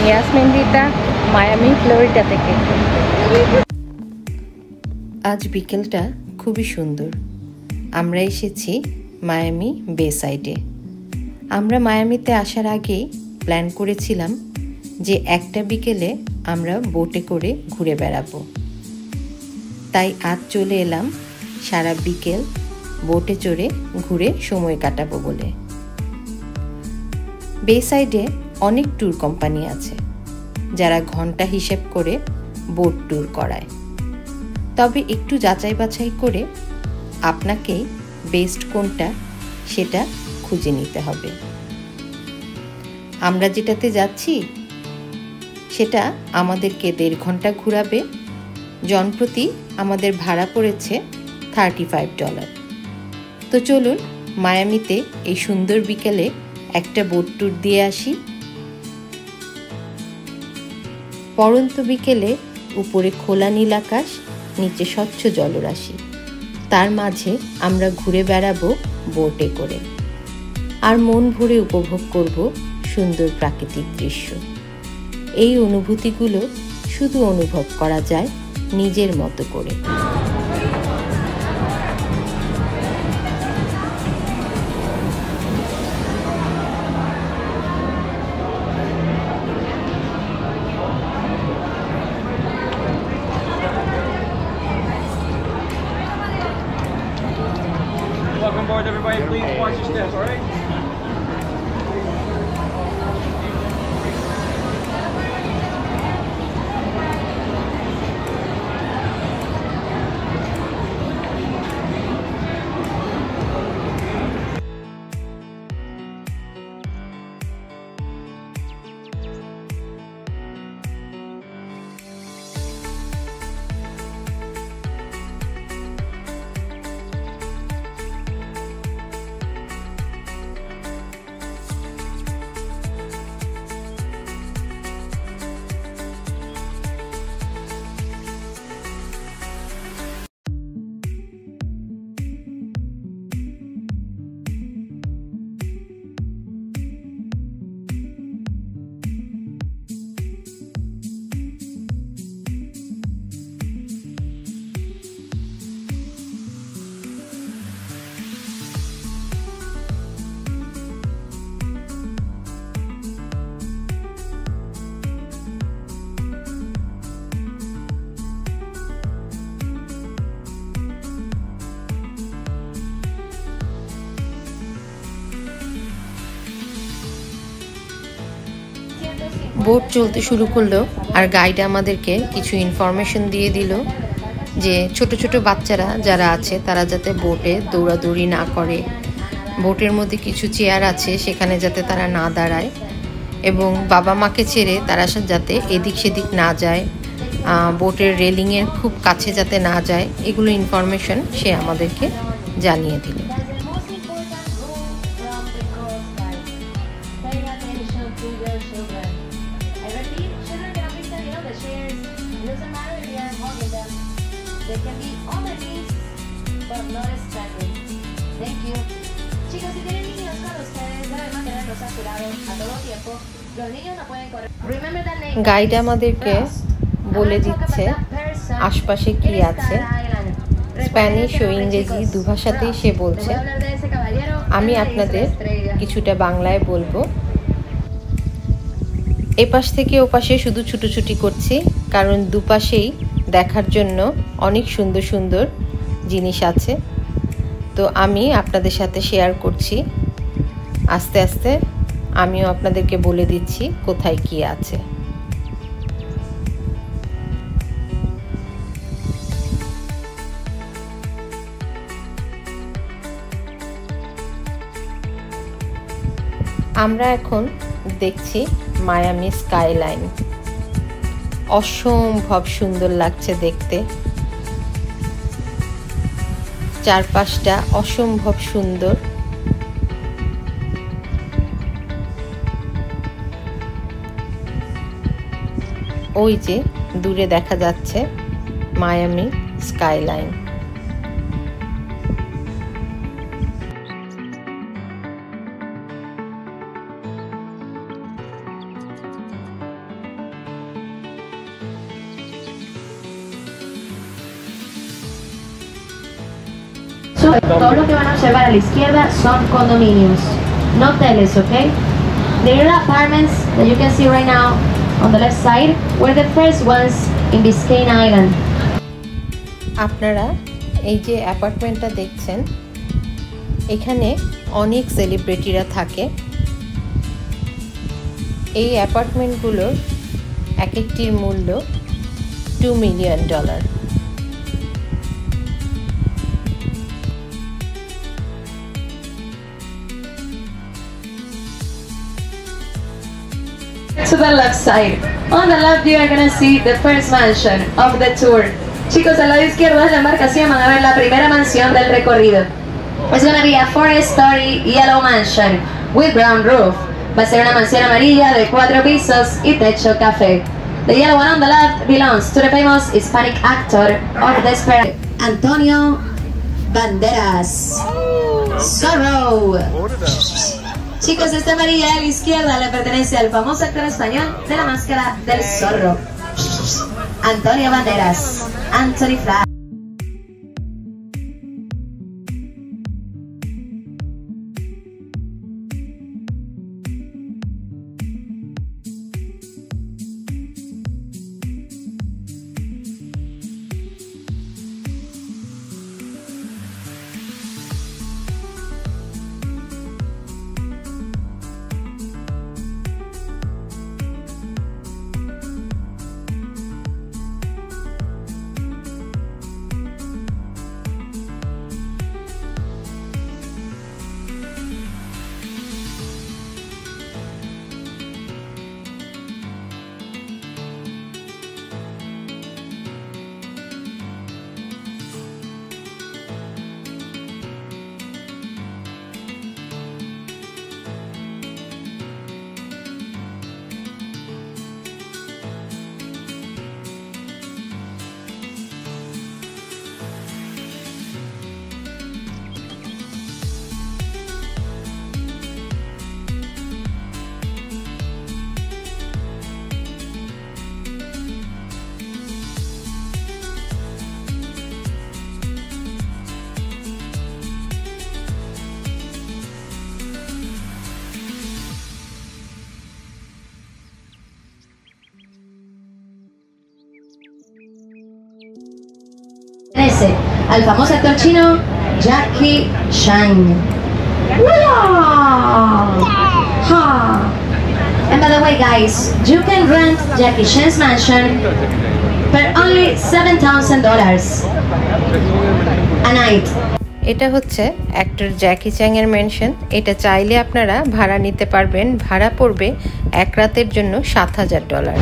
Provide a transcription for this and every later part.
ইয়াসমিনদিতা, Miami, Florida থেকে। আজ বিকেলটা খুবই সুন্দর। আমরা এসেছি মায়ামি বে সাইডে। আমরা মায়ামিতে আসার আগেই প্ল্যান করেছিলাম যে একটা বিকেলে আমরা বোটে করে ঘুরে বেড়াবো। তাই আজ চলে এলাম সারা বিকেল বোটে চড়ে ঘুরে সময় কাটাবো বলে। বে সাইডে অনেক ট্যুর কোম্পানি আছে যারা ঘন্টা হিসেব করে বোট ট্যুর করায়, তবে একটু যাচাই বাছাই করে আপনাকেই বেস্ট কোনটা সেটা খুঁজে নিতে হবে। আমরা যেটাতে যাচ্ছি সেটা আমাদেরকে 1.5 ঘন্টা ঘোরাবে। জনপ্রতি আমাদের ভাড়া পড়েছে $35। তো চলুন মায়ামিতে এই সুন্দর বিকেলে একটা বোট ট্যুর দিয়ে আসি। পড়ন্ত বিকেলে উপরে খোলা নীল আকাশ, নিচে স্বচ্ছ জলরাশি, তার মাঝে আমরা ঘুরে বেড়াবো বোটে করে আর মন ভরে উপভোগ করব সুন্দর প্রাকৃতিক দৃশ্য। এই অনুভূতিগুলো শুধু অনুভব করা যায় নিজের মতো করে। Welcome aboard, everybody. Please watch your steps, all right? Boat চলতে শুরু করলো আর গাইড আমাদেরকে কিছু ইনফরমেশন দিয়ে দিল যে ছোট ছোট বাচ্চারা যারা আছে তারা যাতে বোটে দৌড়াদৌড়ি না করে, বোটের মধ্যে কিছু চেয়ার আছে সেখানে যাতে তারা না দাঁড়ায়, এবং বাবা মাকে ছেড়ে তারা যাতে এদিক সেদিক না যায়, বোটের রেলিংয়ের খুব কাছে যাতে না যায়, এগুলো ইনফরমেশন সে আমাদেরকে জানিয়ে দিল। They can be on their knees, but not standing. Thank you. Chicos, si tienen niños con ustedes, deben mantenerlos a su lado a todo tiempo. Los niños no pueden correr. Remember that name. Guide আমাদেরকে বলে দিচ্ছে আশপাশে কি আছে। Spanish ও ইংরেজি দুভাষাতেই সে বলছে। আমি আপনাদের কিছুটা বাংলায় বলবো। এপাশ থেকে ওপাশে শুধু ছুটোছুটি করছি, কারণ দুপাশেই দেখার জন্য অনেক সুন্দর সুন্দর জিনিস আছে। তো আমি আপনাদের সাথে শেয়ার করছি, আস্তে আস্তে আমিও আপনাদেরকে বলে দিচ্ছি কোথায় কি আছে। আমরা এখন দেখছি মায়ামি স্কাইলাইন। অসম্ভব সুন্দর লাগছে দেখতে, চারপাশটা অসম্ভব সুন্দর। ওই যে দূরে দেখা যাচ্ছে Miami skyline. Todo lo que van a observar a la izquierda son condominios, no hoteles, ¿ok? The little apartments that you can see right now on the left side were the first ones in Biscayne Island. আপনারা এই যে অ্যাপার্টমেন্টটা দেখছেন, এখানে অনেক সেলিব্রিটিরা থাকে। এই অ্যাপার্টমেন্টগুলোর এক একটির মূল্য $2 million. To the left side. On the left you are gonna see the first mansion of the tour. Chicos, al lado izquierdo de la embarcación van a ver la primera mansión del recorrido. Es gonna be a 4-story yellow mansion with brown roof. Va a ser una mansión amarilla de 4 pisos y techo café. The yellow one on the left belongs to the famous Hispanic actor of Desperado, Antonio Banderas. Zorro. Chicos, esta amarilla a la izquierda le pertenece al famoso actor español de la máscara del zorro, Antonio Banderas, Anthony Flash. Al famoso actor chino Jackie Chan. And by the way guys, you can rent Jackie Chan's mansion for only $7,000 a night. এটা হচ্ছে actor Jackie চ্যাং এর mention. এটা চাইলে আপনারা ভাড়া নিতে পারবেন। ভাড়া পড়বে এক রাতের জন্য $7,000।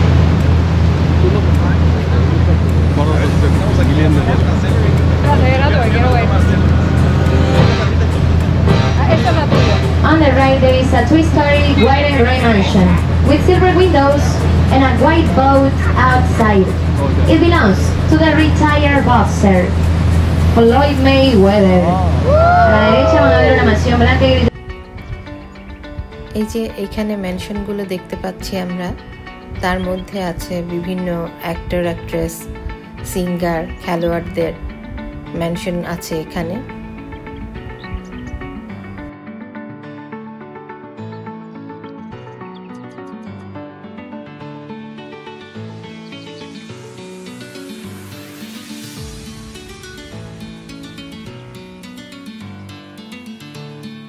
On the right there is a 2-story white and gray mansion with silver windows and a white boat outside. It belongs to the retired boxer Floyd Mayweather. A la derecha van a ver una mansión blanca y gris. এই যে এখানে মেনশনগুলো দেখতে পাচ্ছি আমরা, তার মধ্যে আছে বিভিন্ন অ্যাক্টর, অ্যাক্ট্রেস, সিঙ্গার, খেলোয়াড়দের মেনশন আছে এখানে।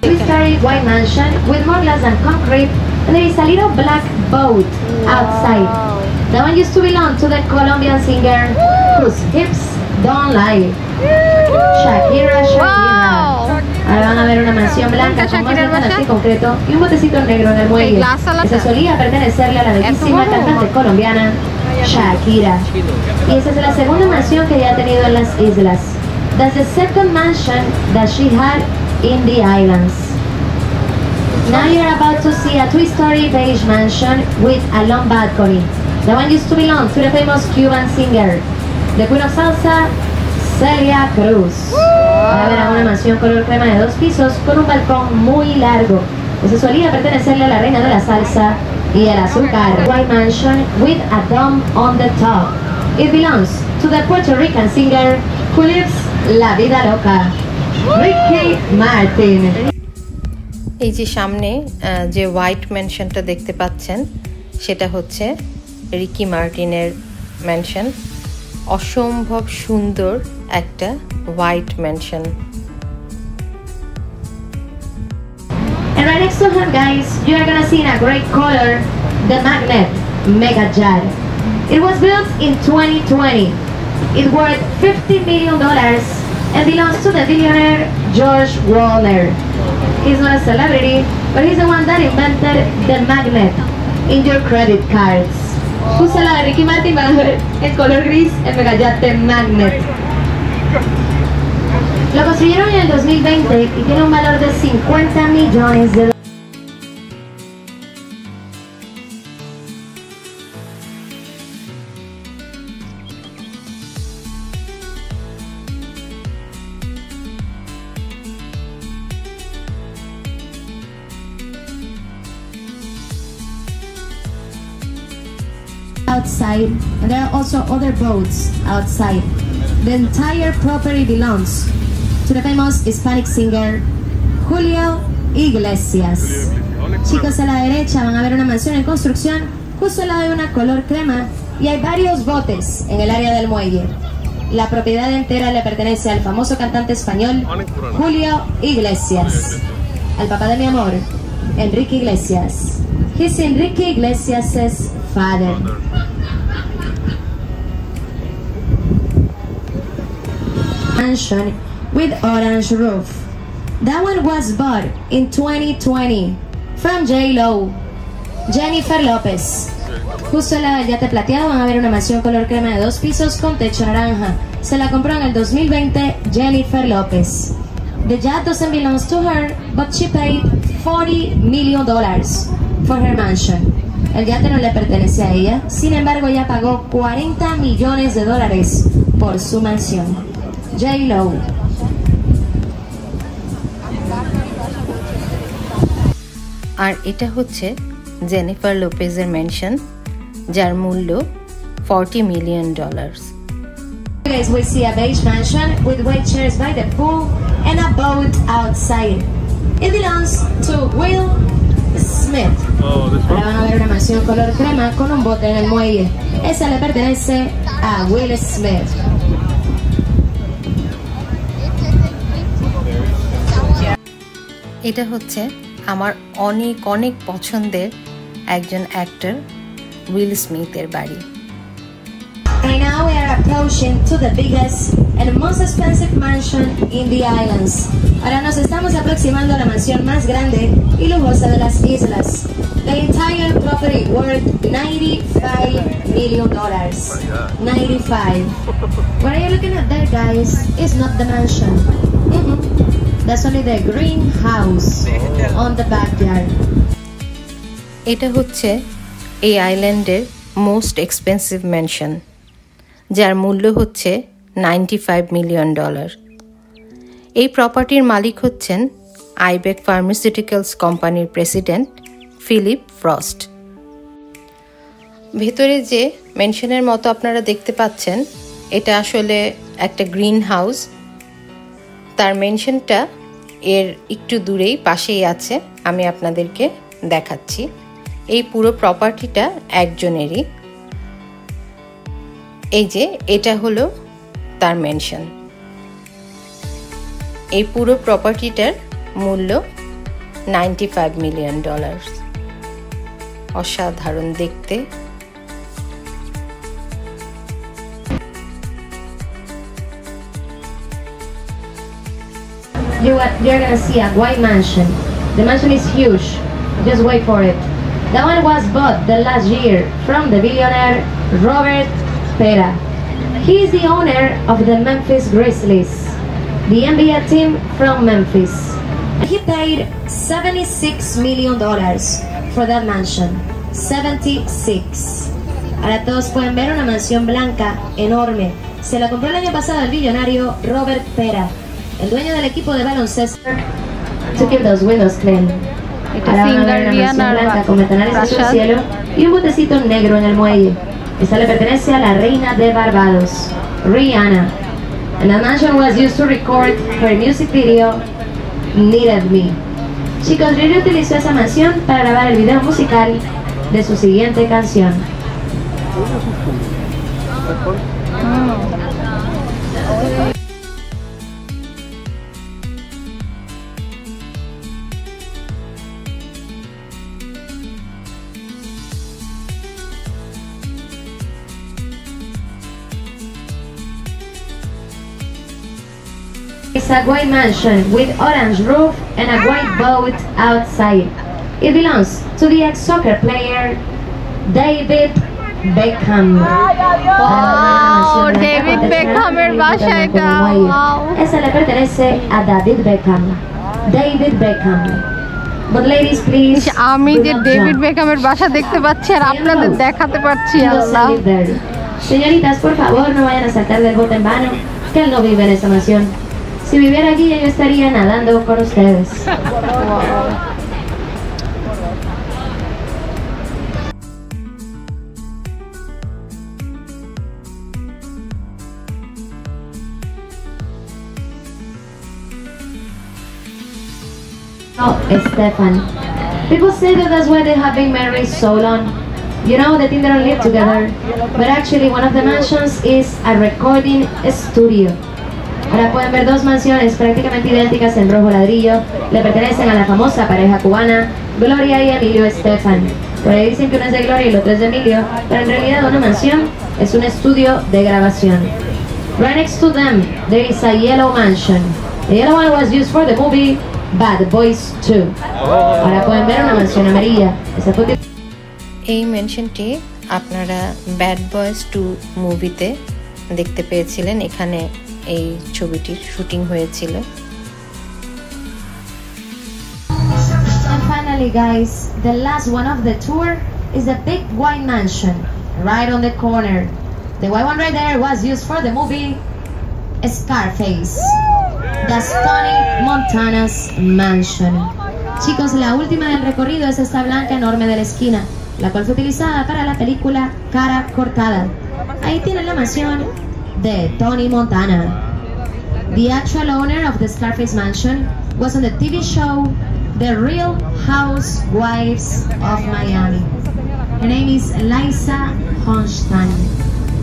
Three-story white mansion with more glass than concrete, and there is a little black boat outside. That one used to belong to the Colombian singer whose hips don't lie. Shakira. Ahora van a ver una mansión blanca con más ventanas en concreto y un botecito negro en el muelle. Esa solía pertenecerle a la bellísima cantante colombiana Shakira. Y esa es la segunda mansión que ella ha tenido en las islas. That's the second mansion that she had in the islands. Now you're about to see a 2-story beige mansion with a long balcony. The one used to belong to the famous Cuban singer, the Queen of Salsa, Celia Cruz. Ahora verán una mansión color crema de 2 pisos con un balcón muy largo. Eso solía pertenecerle a la reina de la salsa y el azúcar. White mansion with a dome on the top. It belongs to the Puerto Rican singer who lives la vida loca, Ricky Martin. এই যে সামনে যে white ম্যানশনটা দেখতে পাচ্ছেন সেটা হচ্ছে Ricky মার্টিনের mansion. অসম্ভব সুন্দর একটা white mansion. And right next to him, guys, you are gonna see in a great color the Magnet Mega Jet. It was built in 2020. It's worth $50 million and belongs to the billionaire George Waller. He's not a celebrity, but he's the one that invented the magnet in your credit cards. Usa la de Ricky Martin para ver el color gris, el Mega Jet Magnet. Lo construyeron en el 2020 y tiene un valor de $50 millones. Outside, and there are also other boats outside. The entire property belongs to the famous Hispanic singer Julio Iglesias. Chicos, a la derecha van a ver una mansión en construcción justo al lado de una color crema y hay varios botes en el área del muelle. La propiedad entera le pertenece al famoso cantante español Julio Iglesias, al papá de mi amor, Enrique Iglesias. He's Enrique Iglesias' father. Mansion with orange roof. That one was bought in 2020 from J-Lo, Jennifer Lopez. Justo al lado del yate plateado van a ver una mansión color crema de 2 pisos con techo naranja. Se la compró en el 2020 Jennifer Lopez. The yacht doesn't belong to her, but she paid $40 million for her mansion. El yate no le pertenece a ella, sin embargo ella pagó $40 millones por su mansión. J-Lo. আর এটা হচ্ছে Jennifer লোপেজের mansion, যার মূল্য $40 million. Guys, we see a beige mansion with white chairs by the pool and a boat outside. It belongs to Will Smith. Ahora van a ver una mansión color crema con un bote en el muelle. Esa le pertenece a Will Smith. এটা হচ্ছে আমার অনেক অনেক পছন্দের একজন actor will স্মিথের বাড়ি। And now we are approaching to the biggest and most expensive mansion in the islands. Ahora nos estamos aproximando a la mansión más grande y lujosa de las islas. The entire property worth $95 million. 95. What are you looking at there, guys? It's not the mansion. That's only the greenhouse on the backyard. এটা হচ্ছে এই আইল্যান্ডের most expensive mansion, যার মূল্য হচ্ছে $95 million। এই প্রপার্টির মালিক হচ্ছেন আইবেক ফার্মাসিউটিক্যালস কোম্পানির প্রেসিডেন্ট ফিলিপ ফ্রস্ট। ভেতরে যে ম্যানশনের মতো আপনারা দেখতে পাচ্ছেন, এটা আসলে একটা গ্রিন হাউস। তার ম্যানশনটা এর একটু দূরেই পাশেই আছে, আমি আপনাদেরকে দেখাচ্ছি। এই পুরো প্রপার্টিটা একজনেরই। এই যে এটা হলো তার ম্যানশন। এই পুরো প্রপার্টিটার মূল্য $95 million। অসাধারণ দেখতে। You're gonna see a white mansion. The mansion is huge. Just wait for it. That one was bought the last year from the billionaire Robert Pera. He is the owner of the Memphis Grizzlies, the NBA team from Memphis. He paid $76 million for that mansion. 76. Ahora todos pueden ver una mansión blanca enorme. Se la compró el año pasado el billonario Robert Pera, el dueño del equipo de baloncesto, to keep those windows clean. Ahora van a ver una mansión blanca con ventanales hacia el cielo y un botecito negro en el muelle. Esta le pertenece a la reina de Barbados, Rihanna. And the mansion was used to record her music video, Needed Me. Chicos, Riri utilizó esa mansión para grabar el video musical de su siguiente canción. It's a white mansion with orange roof and a white boat outside. It belongs to the ex-soccer player David Beckham. Wow, David Beckhamer বাসা এটা। Wow. Esa le pertenece a David Beckham. David Beckham. But ladies, please. আমি যে David বেকহামের বাসা দেখতে পাচ্ছি আর আপনাদের দেখাতে পাচ্ছি আল্লাহ। Señoritas, por favor, no vayan a saltar del bote en vano, que él no vive en esa mansión. Si viviera aquí, yo estaría nadando con ustedes. Oh, Stefan. People say that that's why they have been married so long. You know, they think they don't live together. But actually, one of the mansions is a recording studio. Ahora pueden ver dos mansiones prácticamente idénticas en rojo ladrillo. Le pertenecen a la famosa pareja cubana Gloria y Emilio Estefan. Por ahí dicen que uno es de Gloria y el otro es de Emilio, pero en realidad una mansión es un estudio de grabación. Right next to them, there is a yellow mansion. The yellow one was used for the movie Bad Boys 2. Ahora pueden ver una mansión amarilla. Esa fue এই মেনশনটি আপনারা bad boys 2 মুভিতে দেখতে পেয়েছিলেন। এখানে এই ছবিটির shooting হয়েছিল। And finally, guys, the last one of the tour is the big white mansion right on the corner. The white one right there was used for the movie Scarface. That's Tony Montana's mansion. Chicos, la última del recorrido es esta blanca enorme de la esquina, la cual fue utilizada para la película Cara Cortada. Ahí tienen la mansión de Tony Montana. The actual owner of the Scarface mansion was on the TV show The Real Housewives of Miami. Her name is Liza Honstein.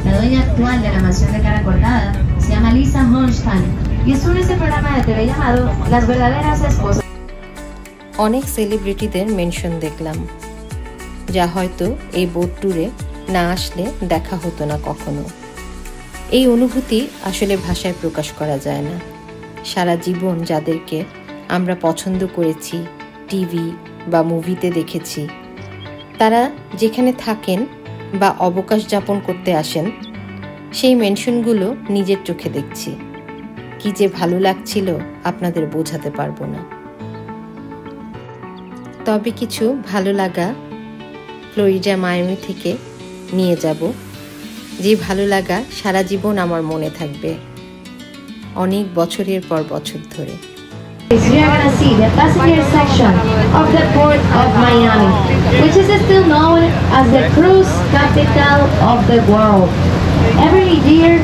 La dueña actual de la mansión de Cara Cortada se llama Liza Honstein y estuvo en ese programa de TV llamado Las Verdaderas Esposas. অনেক সেলিব্রিটিদের mention দেখলাম, যা হয়তো এই boat ট্যুরে না আসলে দেখা হতো না কখনো। এই অনুভূতি আসলে ভাষায় প্রকাশ করা যায় না। সারা জীবন যাদেরকে আমরা পছন্দ করেছি, টিভি বা মুভিতে দেখেছি, তারা যেখানে থাকেন বা অবকাশ যাপন করতে আসেন, সেই মেনশনগুলো নিজের চোখে দেখছি। কি যে ভালো লাগছিল আপনাদের বোঝাতে পারবো না। তবে কিছু ভালো লাগা ফ্লোরিডা মায়ামি থেকে নিয়ে যাব, যে ভালো লাগা সারা জীবন আমার মনে থাকবে, অনেক বছরের পর বছর ধরে। We are going to see the passenger section of the Port of Miami, which is still known as the cruise capital of the world. Every year,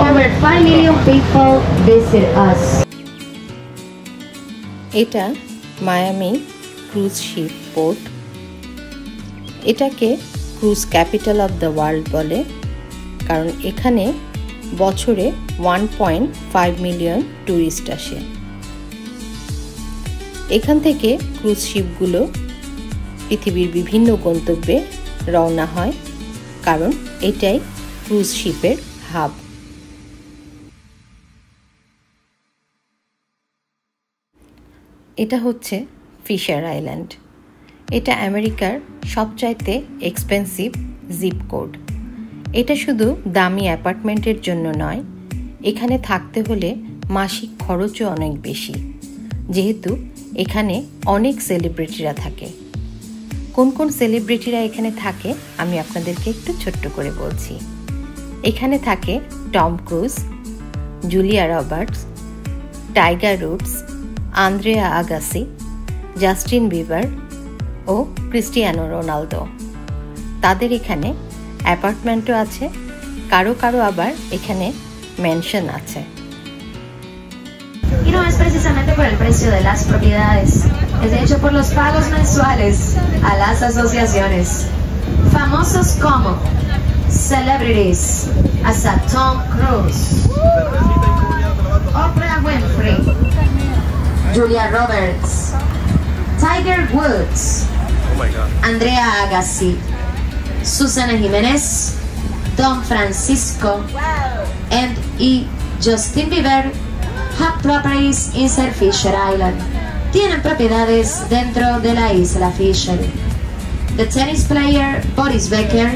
over 5 million people visit us. এটা Miami cruise ship port. এটাকে cruise capital of the world বলে, কারণ এখানে বছরে 1.5 million tourist আসে। এখান থেকে cruise শিপগুলো পৃথিবীর বিভিন্ন গন্তব্যে রওনা হয়, কারণ এটাই ক্রুজ শিপের হাব। এটা হচ্ছে ফিশার আইল্যান্ড। এটা আমেরিকার সবচাইতে এক্সপেন্সিভ জিপ কোড। এটা শুধু দামি অ্যাপার্টমেন্টের জন্য নয়, এখানে থাকতে হলে মাসিক খরচও অনেক বেশি, যেহেতু এখানে অনেক সেলিব্রিটিরা থাকে। কোন কোন সেলিব্রিটিরা এখানে থাকে আমি আপনাদেরকে একটু ছোট্ট করে বলছি। এখানে থাকে Tom Cruise, Julia Roberts, Tiger Woods, Andre Agassi, Justin Bieber ও ক্রিস্টিয়ানো রোনালদো। তাদের এখানে অ্যাপার্টমেন্টও আছে, কারো কারো আবার এখানে মেনশন আছে। Y no es precisamente por el precio de las propiedades, es de hecho por los pagos mensuales a las asociaciones. Famosos como celebrities, hasta Tom Cruise, Oprah Winfrey, Julia Roberts, Tiger Woods, Andrea Agassi, Susana Jiménez, Don Francisco, and Justin Bieber have properties in Fisher Island. Tienen propiedades dentro de la isla Fisher. The tennis player Boris Becker,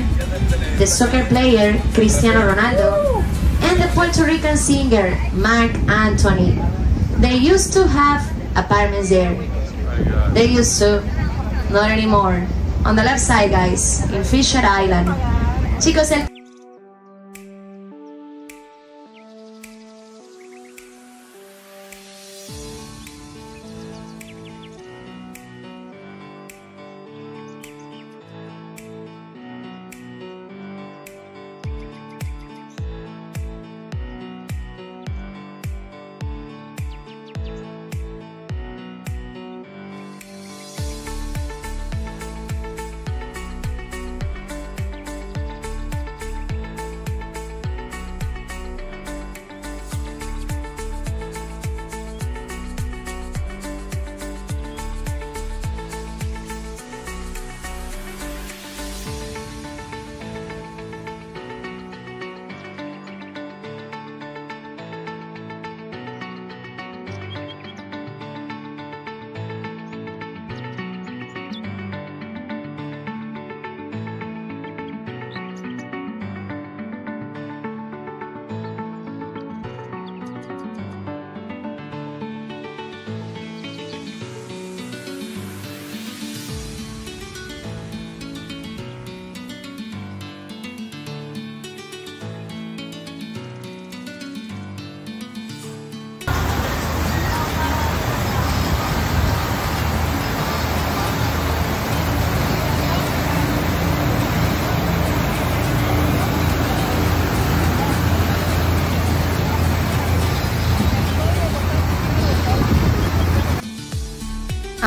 the soccer player Cristiano Ronaldo, and the Puerto Rican singer Mark Anthony. They used to have apartments there. They used to, not anymore. On the left side, guys, in Fisher Island. Chicos, el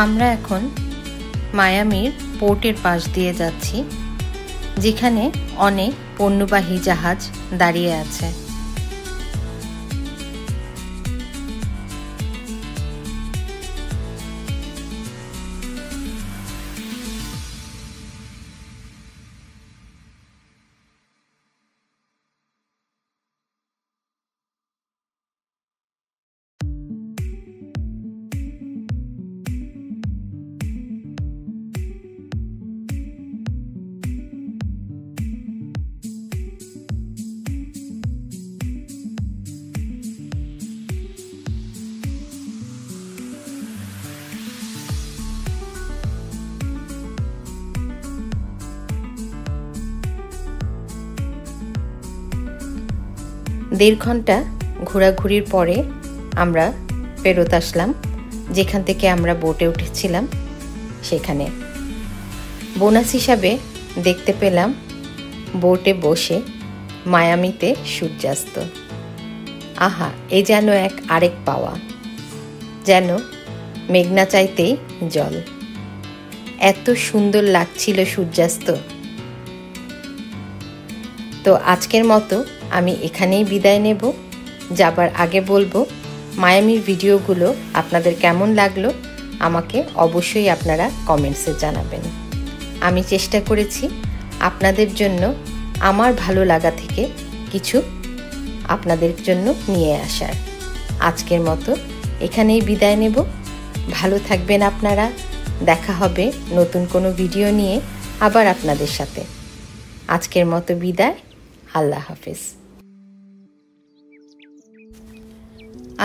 আমরা এখন মায়ামির পোর্টের পাশ দিয়ে যাচ্ছি, যেখানে অনেক পণ্যবাহী জাহাজ দাঁড়িয়ে আছে। দেড় ঘন্টা ঘোরাঘুরির পরে আমরা ফেরত আসলাম যেখান থেকে আমরা বোটে উঠেছিলাম সেখানে। বোনাস হিসাবে দেখতে পেলাম বোটে বসে মায়ামিতে সূর্যাস্ত। আহা, এ যেন আরেক পাওয়া, যেন মেঘনা চাইতেই জল। এত সুন্দর লাগছিল সূর্যাস্ত। তো আজকের মতো আমি এখানেই বিদায় নেব। যাবার আগে বলবো, মায়ামির ভিডিওগুলো আপনাদের কেমন লাগলো আমাকে অবশ্যই আপনারা কমেন্টসে জানাবেন। আমি চেষ্টা করেছি আপনাদের জন্য আমার ভালো লাগা থেকে কিছু আপনাদের জন্য নিয়ে আসার। আজকের মতো এখানেই বিদায় নেব। ভালো থাকবেন আপনারা। দেখা হবে নতুন কোনো ভিডিও নিয়ে আবার আপনাদের সাথে। আজকের মতো বিদায়। আল্লাহ হাফেজ।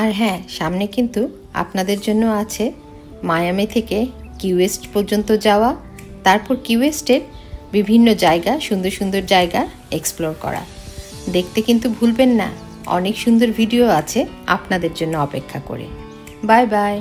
আর হ্যাঁ, সামনে কিন্তু আপনাদের জন্য আছে মায়ামি থেকে কি ওয়েস্ট পর্যন্ত যাওয়া, তারপর কি ওয়েস্টের বিভিন্ন জায়গা, সুন্দর সুন্দর জায়গা এক্সপ্লোর করা। দেখতে কিন্তু ভুলবেন না, অনেক সুন্দর ভিডিও আছে আপনাদের জন্য অপেক্ষা করে। Bye bye.